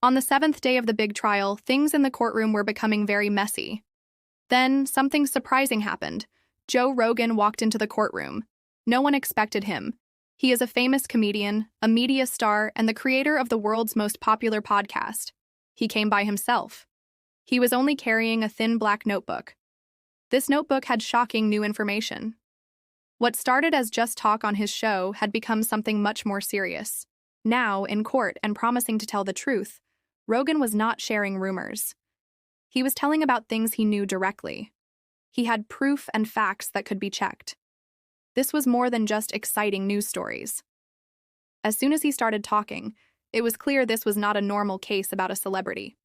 On the seventh day of the big trial, things in the courtroom were becoming very messy. Then, something surprising happened. Joe Rogan walked into the courtroom. No one expected him. He is a famous comedian, a media star, and the creator of the world's most popular podcast. He came by himself. He was only carrying a thin black notebook. This notebook had shocking new information. What started as just talk on his show had become something much more serious. Now, in court and promising to tell the truth, Rogan was not sharing rumors. He was telling about things he knew directly. He had proof and facts that could be checked. This was more than just exciting news stories. As soon as he started talking, it was clear this was not a normal case about a celebrity.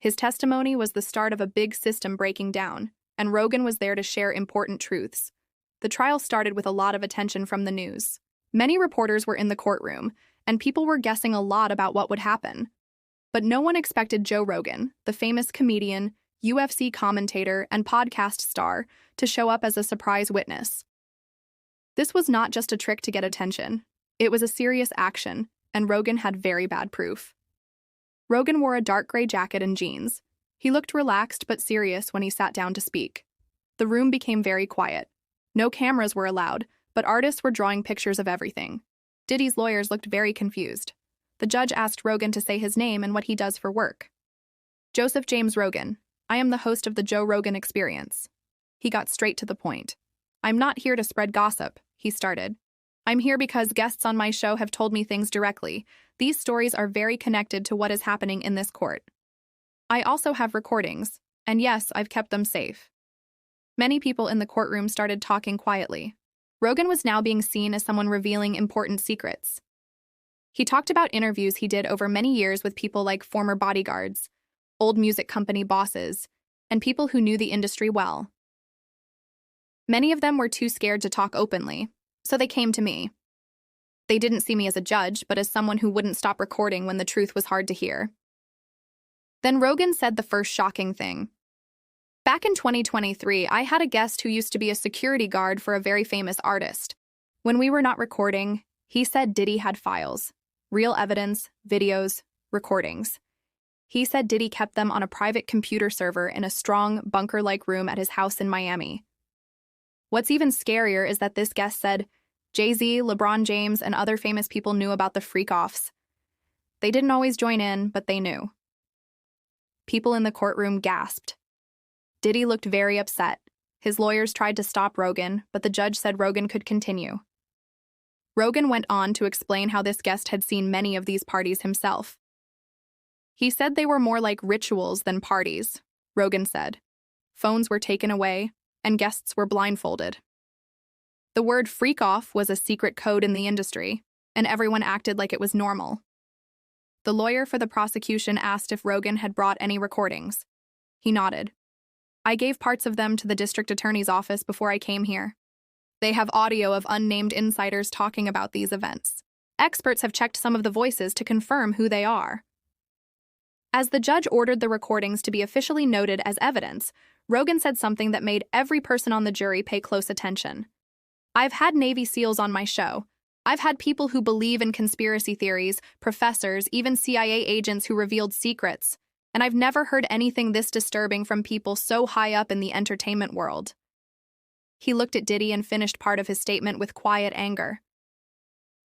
His testimony was the start of a big system breaking down, and Rogan was there to share important truths. The trial started with a lot of attention from the news. Many reporters were in the courtroom, and people were guessing a lot about what would happen. But no one expected Joe Rogan, the famous comedian, UFC commentator, and podcast star, to show up as a surprise witness. This was not just a trick to get attention. It was a serious action, and Rogan had very bad proof. Rogan wore a dark gray jacket and jeans. He looked relaxed but serious when he sat down to speak. The room became very quiet. No cameras were allowed, but artists were drawing pictures of everything. Diddy's lawyers looked very confused. The judge asked Rogan to say his name and what he does for work. Joseph James Rogan. I am the host of the Joe Rogan Experience. He got straight to the point. I'm not here to spread gossip, he started. I'm here because guests on my show have told me things directly. These stories are very connected to what is happening in this court. I also have recordings, and yes, I've kept them safe. Many people in the courtroom started talking quietly. Rogan was now being seen as someone revealing important secrets. He talked about interviews he did over many years with people like former bodyguards, old music company bosses, and people who knew the industry well. Many of them were too scared to talk openly, so they came to me. They didn't see me as a judge, but as someone who wouldn't stop recording when the truth was hard to hear. Then Rogan said the first shocking thing. Back in 2023, I had a guest who used to be a security guard for a very famous artist. When we were not recording, he said Diddy had files, real evidence, videos, recordings. He said Diddy kept them on a private computer server in a strong, bunker-like room at his house in Miami. What's even scarier is that this guest said Jay-Z, LeBron James, and other famous people knew about the freak-offs. They didn't always join in, but they knew. People in the courtroom gasped. Diddy looked very upset. His lawyers tried to stop Rogan, but the judge said Rogan could continue. Rogan went on to explain how this guest had seen many of these parties himself. He said they were more like rituals than parties, Rogan said. Phones were taken away, and guests were blindfolded. The word freak-off was a secret code in the industry, and everyone acted like it was normal. The lawyer for the prosecution asked if Rogan had brought any recordings. He nodded. I gave parts of them to the district attorney's office before I came here. They have audio of unnamed insiders talking about these events. Experts have checked some of the voices to confirm who they are. As the judge ordered the recordings to be officially noted as evidence, Rogan said something that made every person on the jury pay close attention. I've had Navy SEALs on my show. I've had people who believe in conspiracy theories, professors, even CIA agents who revealed secrets. And I've never heard anything this disturbing from people so high up in the entertainment world. He looked at Diddy and finished part of his statement with quiet anger.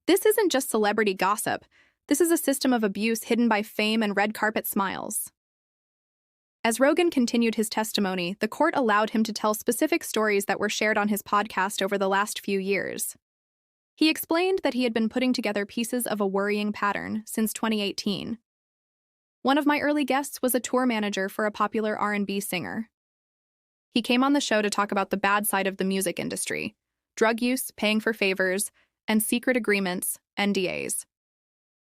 This isn't just celebrity gossip. This is a system of abuse hidden by fame and red carpet smiles. As Rogan continued his testimony, the court allowed him to tell specific stories that were shared on his podcast over the last few years. He explained that he had been putting together pieces of a worrying pattern since 2018. One of my early guests was a tour manager for a popular R&B singer. He came on the show to talk about the bad side of the music industry, drug use, paying for favors, and secret agreements, NDAs.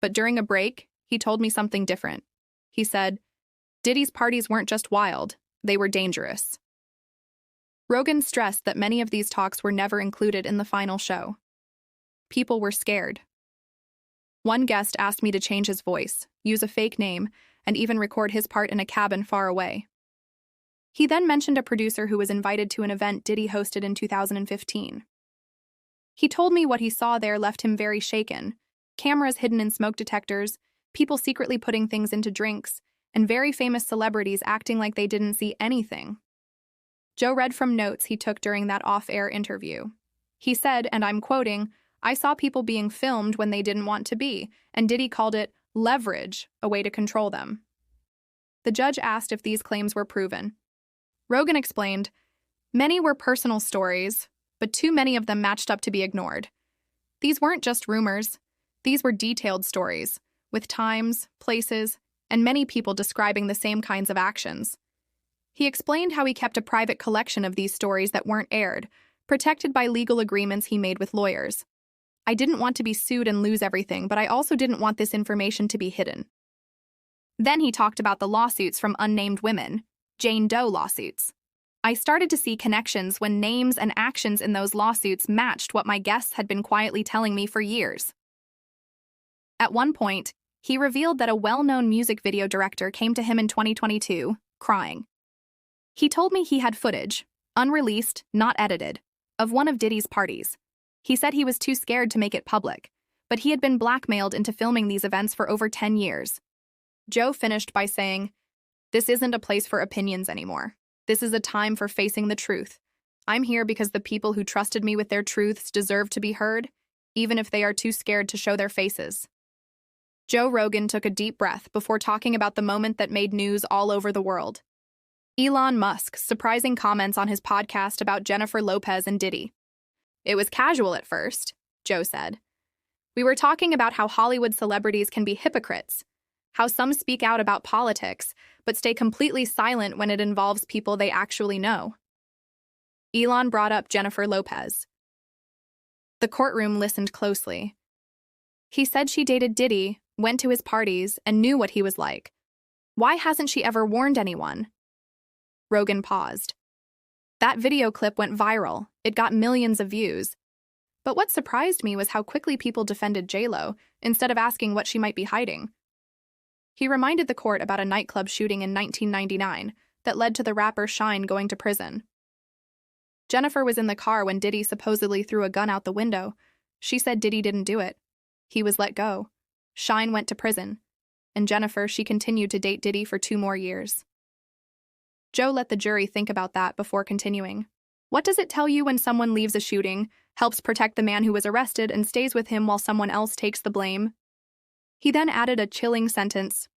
But during a break, he told me something different. He said, Diddy's parties weren't just wild, they were dangerous. Rogan stressed that many of these talks were never included in the final show. People were scared. One guest asked me to change his voice, use a fake name, and even record his part in a cabin far away. He then mentioned a producer who was invited to an event Diddy hosted in 2015. He told me what he saw there left him very shaken. Cameras hidden in smoke detectors, people secretly putting things into drinks, and very famous celebrities acting like they didn't see anything. Joe read from notes he took during that off-air interview. He said, and I'm quoting, "I saw people being filmed when they didn't want to be, and Diddy called it leverage, a way to control them." The judge asked if these claims were proven. Rogan explained, "Many were personal stories, but too many of them matched up to be ignored. These weren't just rumors. These were detailed stories, with times, places, and many people describing the same kinds of actions." He explained how he kept a private collection of these stories that weren't aired, protected by legal agreements he made with lawyers. "I didn't want to be sued and lose everything, but I also didn't want this information to be hidden." Then he talked about the lawsuits from unnamed women, Jane Doe lawsuits. "I started to see connections when names and actions in those lawsuits matched what my guests had been quietly telling me for years." At one point, he revealed that a well-known music video director came to him in 2022, crying. He told me he had footage, unreleased, not edited, of one of Diddy's parties. He said he was too scared to make it public, but he had been blackmailed into filming these events for over 10 years. Joe finished by saying, "This isn't a place for opinions anymore. This is a time for facing the truth. I'm here because the people who trusted me with their truths deserve to be heard, even if they are too scared to show their faces." Joe Rogan took a deep breath before talking about the moment that made news all over the world. Elon Musk's surprising comments on his podcast about Jennifer Lopez and Diddy. "It was casual at first," Joe said. "We were talking about how Hollywood celebrities can be hypocrites, how some speak out about politics, but stay completely silent when it involves people they actually know." Elon brought up Jennifer Lopez. The courtroom listened closely. "He said she dated Diddy, went to his parties, and knew what he was like. Why hasn't she ever warned anyone?" Rogan paused. "That video clip went viral. It got millions of views. But what surprised me was how quickly people defended J-Lo, instead of asking what she might be hiding." He reminded the court about a nightclub shooting in 1999 that led to the rapper Shine going to prison. "Jennifer was in the car when Diddy supposedly threw a gun out the window. She said Diddy didn't do it. He was let go. Shine went to prison. And Jennifer, she continued to date Diddy for 2 more years." Joe let the jury think about that before continuing. "What does it tell you when someone leaves a shooting, helps protect the man who was arrested, and stays with him while someone else takes the blame?" He then added a chilling sentence.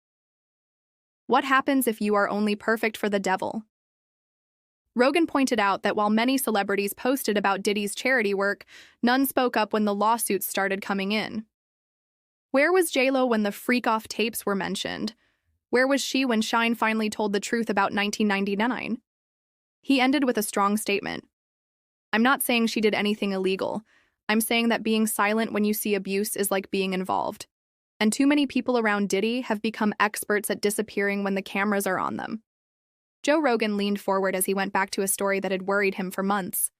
"What happens if you are only perfect for the devil?" Rogan pointed out that while many celebrities posted about Diddy's charity work, none spoke up when the lawsuits started coming in. Where was J-Lo when the freak-off tapes were mentioned? Where was she when Shine finally told the truth about 1999? He ended with a strong statement. "I'm not saying she did anything illegal. I'm saying that being silent when you see abuse is like being involved. And too many people around Diddy have become experts at disappearing when the cameras are on them." Joe Rogan leaned forward as he went back to a story that had worried him for months.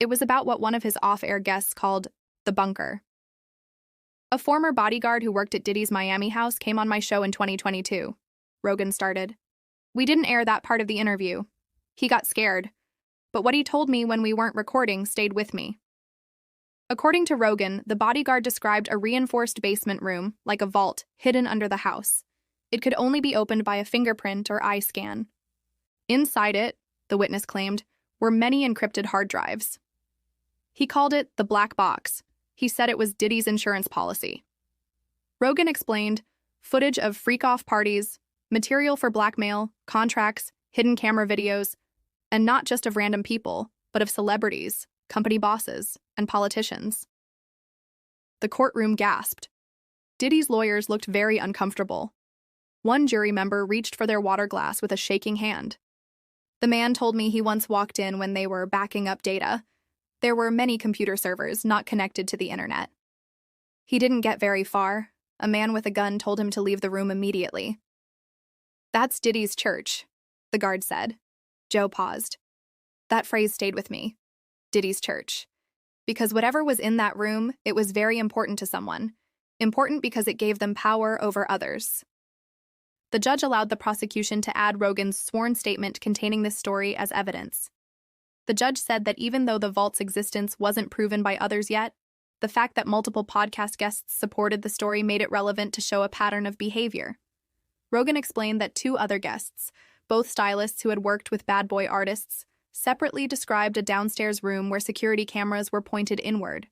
It was about what one of his off-air guests called the bunker. "A former bodyguard who worked at Diddy's Miami house came on my show in 2022. Rogan started. "We didn't air that part of the interview. He got scared. But what he told me when we weren't recording stayed with me." According to Rogan, the bodyguard described a reinforced basement room, like a vault, hidden under the house. It could only be opened by a fingerprint or eye scan. Inside it, the witness claimed, were many encrypted hard drives. He called it the black box. He said it was Diddy's insurance policy. Rogan explained footage of freak-off parties, material for blackmail, contracts, hidden camera videos, and not just of random people, but of celebrities, company bosses, and politicians. The courtroom gasped. Diddy's lawyers looked very uncomfortable. One jury member reached for their water glass with a shaking hand. "The man told me he once walked in when they were backing up data. There were many computer servers not connected to the internet. He didn't get very far. A man with a gun told him to leave the room immediately." "That's Diddy's church," the guard said. Joe paused. That phrase stayed with me. Diddy's church. Because whatever was in that room, it was very important to someone. Important because it gave them power over others. The judge allowed the prosecution to add Rogan's sworn statement containing this story as evidence. The judge said that even though the vault's existence wasn't proven by others yet, The fact that multiple podcast guests supported the story made it relevant to show a pattern of behavior. Rogan explained that 2 other guests, both stylists who had worked with bad boy artists, separately described a downstairs room where security cameras were pointed inward.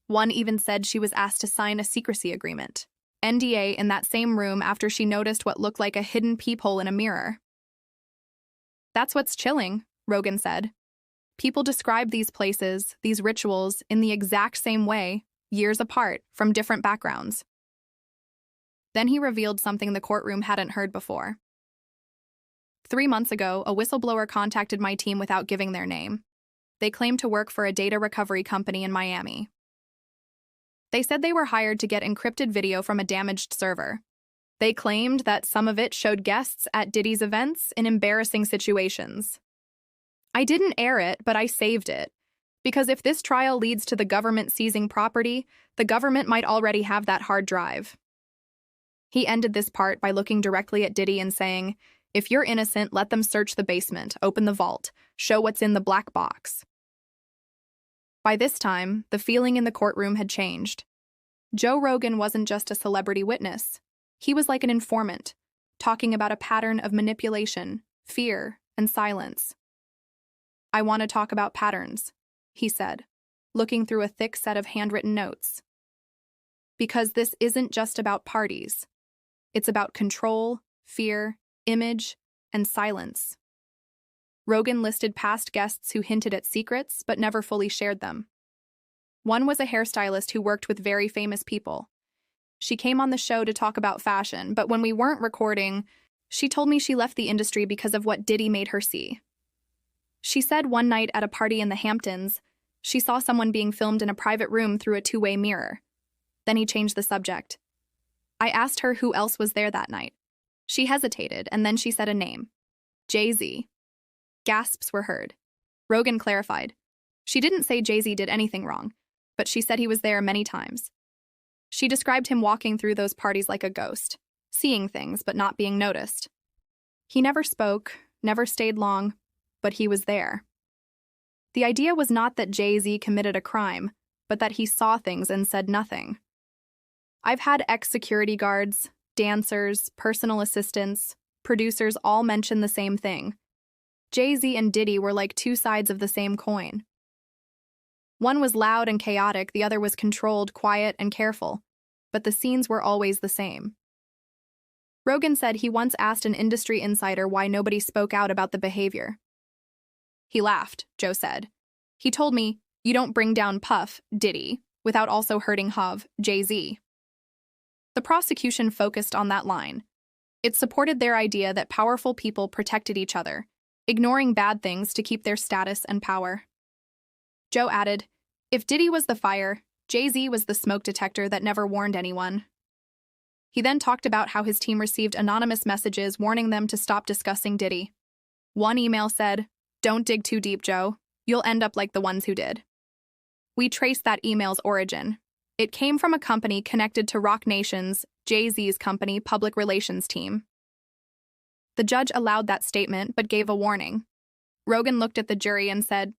One even said she was asked to sign a secrecy agreement, NDA, in that same room after she noticed what looked like a hidden peephole in a mirror. "That's what's chilling," Rogan said. "People describe these places, these rituals, in the exact same way, years apart, from different backgrounds." Then he revealed something the courtroom hadn't heard before. 3 months ago, a whistleblower contacted my team without giving their name. They claimed to work for a data recovery company in Miami. They said they were hired to get encrypted video from a damaged server. They claimed that some of it showed guests at Diddy's events in embarrassing situations. I didn't air it, but I saved it. Because if this trial leads to the government seizing property, the government might already have that hard drive. He ended this part by looking directly at Diddy and saying, "If you're innocent, let them search the basement, open the vault, show what's in the black box." By this time, the feeling in the courtroom had changed. Joe Rogan wasn't just a celebrity witness. He was like an informant, talking about a pattern of manipulation, fear, and silence. "I want to talk about patterns," he said, looking through a thick set of handwritten notes. "Because this isn't just about parties. It's about control, fear, image, and silence." Rogan listed past guests who hinted at secrets but never fully shared them. One was a hairstylist who worked with very famous people. She came on the show to talk about fashion, but when we weren't recording, she told me she left the industry because of what Diddy made her see. She said one night at a party in the Hamptons, she saw someone being filmed in a private room through a 2-way mirror. Then he changed the subject. I asked her who else was there that night. She hesitated, and then she said a name. Jay-Z. Gasps were heard. Rogan clarified. She didn't say Jay-Z did anything wrong, but she said he was there many times. She described him walking through those parties like a ghost, seeing things but not being noticed. He never spoke, never stayed long, but he was there. The idea was not that Jay-Z committed a crime, but that he saw things and said nothing. I've had ex-security guards, dancers, personal assistants, producers all mention the same thing. Jay-Z and Diddy were like 2 sides of the same coin. One was loud and chaotic, the other was controlled, quiet, and careful, but the scenes were always the same. Rogan said he once asked an industry insider why nobody spoke out about the behavior. He laughed, Joe said. He told me, "You don't bring down Puff, Diddy, without also hurting Hov, Jay-Z." The prosecution focused on that line. It supported their idea that powerful people protected each other, ignoring bad things to keep their status and power. Joe added, "If Diddy was the fire, Jay-Z was the smoke detector that never warned anyone." He then talked about how his team received anonymous messages warning them to stop discussing Diddy. One email said, "Don't dig too deep, Joe. You'll end up like the ones who did." We traced that email's origin. It came from a company connected to Roc Nation's, Jay-Z's company, public relations team. The judge allowed that statement but gave a warning. Rogan looked at the jury and said,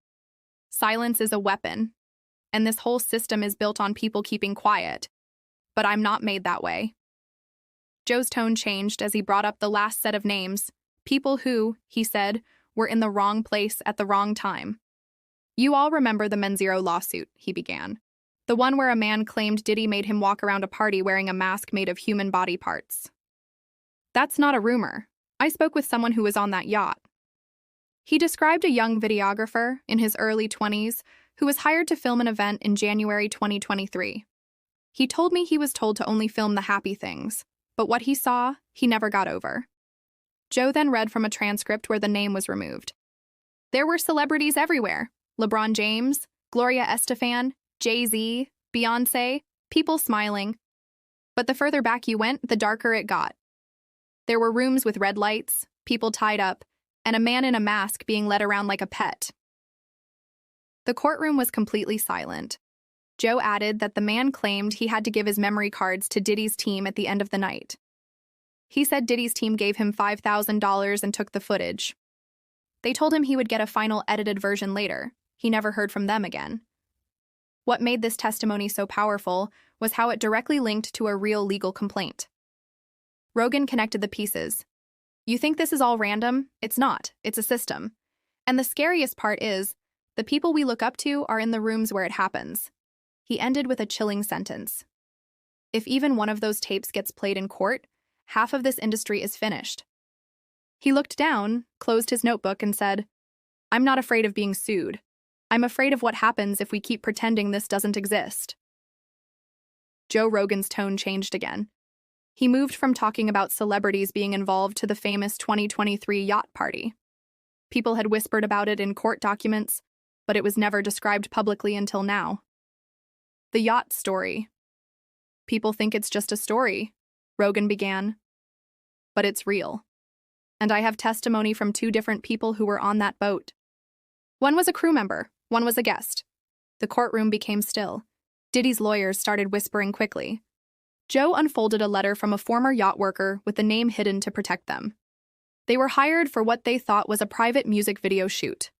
"Silence is a weapon, and this whole system is built on people keeping quiet. But I'm not made that way." Joe's tone changed as he brought up the last set of names, people who, he said, were in the wrong place at the wrong time. "You all remember the Menzero lawsuit," he began. The one where a man claimed Diddy made him walk around a party wearing a mask made of human body parts. That's not a rumor. I spoke with someone who was on that yacht. He described a young videographer in his early 20s who was hired to film an event in January 2023. He told me he was told to only film the happy things, but what he saw, he never got over. Joe then read from a transcript where the name was removed. There were celebrities everywhere. LeBron James, Gloria Estefan, Jay-Z, Beyoncé, people smiling. But the further back you went, the darker it got. There were rooms with red lights, people tied up, and a man in a mask being led around like a pet. The courtroom was completely silent. Joe added that the man claimed he had to give his memory cards to Diddy's team at the end of the night. He said Diddy's team gave him $5,000 and took the footage. They told him he would get a final edited version later. He never heard from them again. What made this testimony so powerful was how it directly linked to a real legal complaint. Rogan connected the pieces. You think this is all random? It's not. It's a system. And the scariest part is, the people we look up to are in the rooms where it happens. He ended with a chilling sentence. If even one of those tapes gets played in court, half of this industry is finished. He looked down, closed his notebook, and said, I'm not afraid of being sued. I'm afraid of what happens if we keep pretending this doesn't exist. Joe Rogan's tone changed again. He moved from talking about celebrities being involved to the famous 2023 yacht party. People had whispered about it in court documents, but it was never described publicly until now. The yacht story. People think it's just a story, Rogan began. But it's real. And I have testimony from 2 different people who were on that boat. One was a crew member, one was a guest. The courtroom became still. Diddy's lawyers started whispering quickly. Joe unfolded a letter from a former yacht worker with the name hidden to protect them. They were hired for what they thought was a private music video shoot.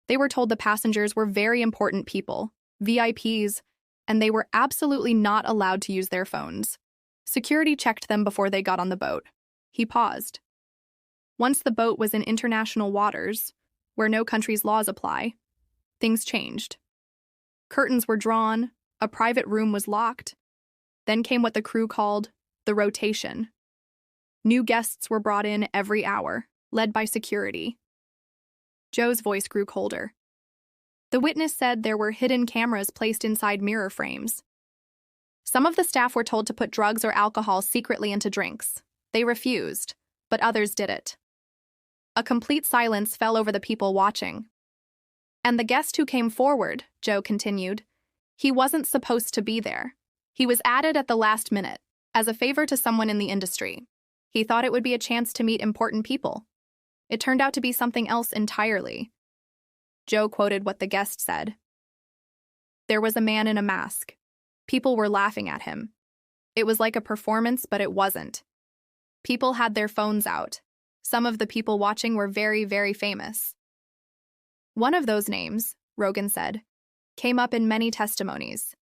They were told the passengers were very important people, VIPs, and they were absolutely not allowed to use their phones. Security checked them before they got on the boat. He paused. Once the boat was in international waters, where no country's laws apply, things changed. Curtains were drawn, a private room was locked. Then came what the crew called the rotation. New guests were brought in every hour, led by security. Joe's voice grew colder. The witness said there were hidden cameras placed inside mirror frames. Some of the staff were told to put drugs or alcohol secretly into drinks. They refused, but others did it. A complete silence fell over the people watching. And the guest who came forward, Joe continued, he wasn't supposed to be there. He was added at the last minute, as a favor to someone in the industry. He thought it would be a chance to meet important people. It turned out to be something else entirely. Joe quoted what the guest said. There was a man in a mask. People were laughing at him. It was like a performance, but it wasn't. People had their phones out. Some of the people watching were very, very famous. One of those names, Rogan said, came up in many testimonies.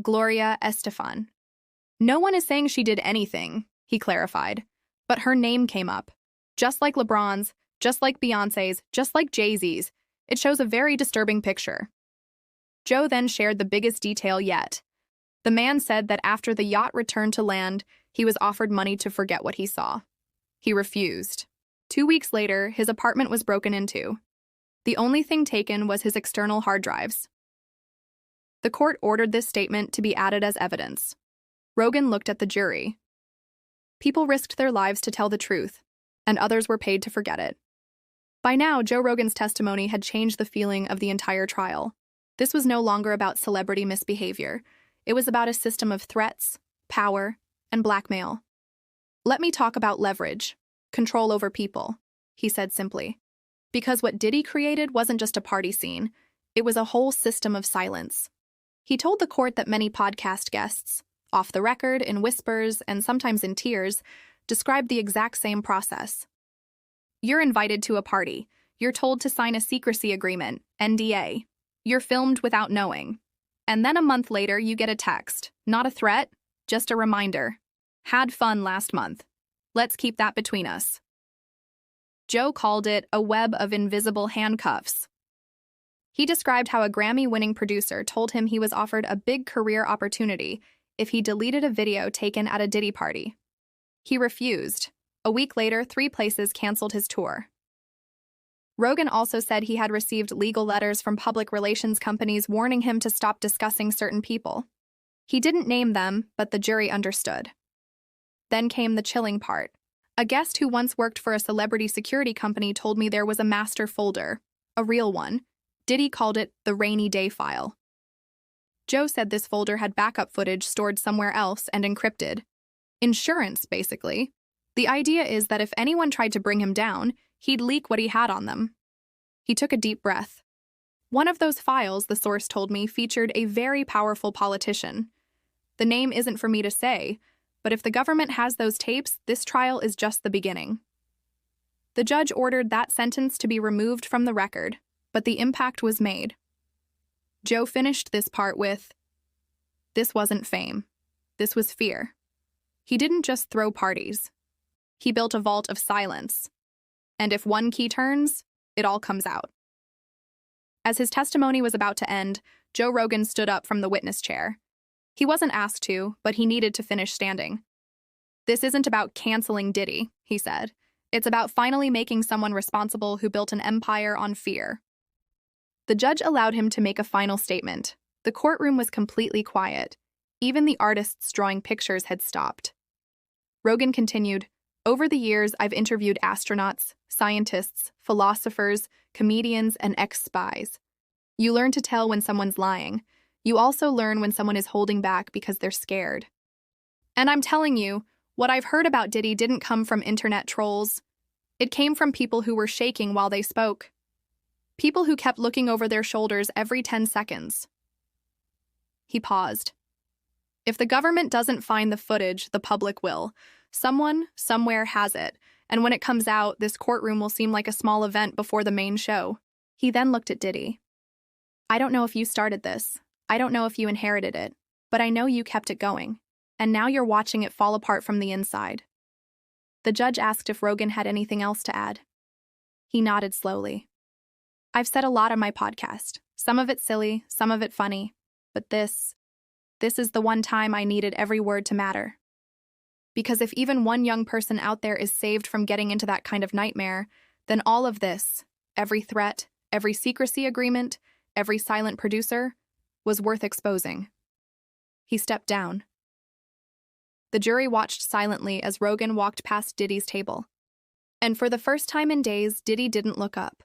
Gloria Estefan. No one is saying she did anything, he clarified, but her name came up. Just like LeBron's, just like Beyoncé's, just like Jay-Z's. It shows a very disturbing picture. Joe then shared the biggest detail yet. The man said that after the yacht returned to land, he was offered money to forget what he saw. He refused. 2 weeks later, his apartment was broken into. The only thing taken was his external hard drives. The court ordered this statement to be added as evidence. Rogan looked at the jury. People risked their lives to tell the truth, and others were paid to forget it. By now, Joe Rogan's testimony had changed the feeling of the entire trial. This was no longer about celebrity misbehavior. It was about a system of threats, power, and blackmail. Let me talk about leverage, control over people, he said simply. Because what Diddy created wasn't just a party scene, it was a whole system of silence. He told the court that many podcast guests, off the record, in whispers, and sometimes in tears, described the exact same process. You're invited to a party. You're told to sign a secrecy agreement, NDA. You're filmed without knowing. And then a month later, you get a text. Not a threat, just a reminder. Had fun last month. Let's keep that between us. Joe called it a web of invisible handcuffs. He described how a Grammy-winning producer told him he was offered a big career opportunity if he deleted a video taken at a Diddy party. He refused. A week later, 3 places canceled his tour. Rogan also said he had received legal letters from public relations companies warning him to stop discussing certain people. He didn't name them, but the jury understood. Then came the chilling part. A guest who once worked for a celebrity security company told me there was a master folder, a real one. Diddy called it the rainy day file. Joe said this folder had backup footage stored somewhere else and encrypted. Insurance, basically. The idea is that if anyone tried to bring him down, he'd leak what he had on them. He took a deep breath. One of those files, the source told me, featured a very powerful politician. The name isn't for me to say, but if the government has those tapes, this trial is just the beginning. The judge ordered that sentence to be removed from the record, but the impact was made. Joe finished this part with, "This wasn't fame. This was fear." He didn't just throw parties. He built a vault of silence. And if one key turns, it all comes out. As his testimony was about to end, Joe Rogan stood up from the witness chair. He wasn't asked to, but he needed to finish standing. "This isn't about canceling Diddy," he said. "It's about finally making someone responsible who built an empire on fear." The judge allowed him to make a final statement. The courtroom was completely quiet. Even the artists drawing pictures had stopped. Rogan continued, "Over the years, I've interviewed astronauts, scientists, philosophers, comedians, and ex-spies. You learn to tell when someone's lying. You also learn when someone is holding back because they're scared. And I'm telling you, what I've heard about Diddy didn't come from internet trolls. It came from people who were shaking while they spoke. People who kept looking over their shoulders every 10 seconds. He paused. "If the government doesn't find the footage, the public will. Someone, somewhere has it, and when it comes out, this courtroom will seem like a small event before the main show." He then looked at Diddy. "I don't know if you started this. I don't know if you inherited it, but I know you kept it going, and now you're watching it fall apart from the inside." The judge asked if Rogan had anything else to add. He nodded slowly. "I've said a lot on my podcast, some of it silly, some of it funny, but this is the one time I needed every word to matter. Because if even one young person out there is saved from getting into that kind of nightmare, then all of this, every threat, every secrecy agreement, every silent producer, was worth exposing." He stepped down. The jury watched silently as Rogan walked past Diddy's table. And for the first time in days, Diddy didn't look up.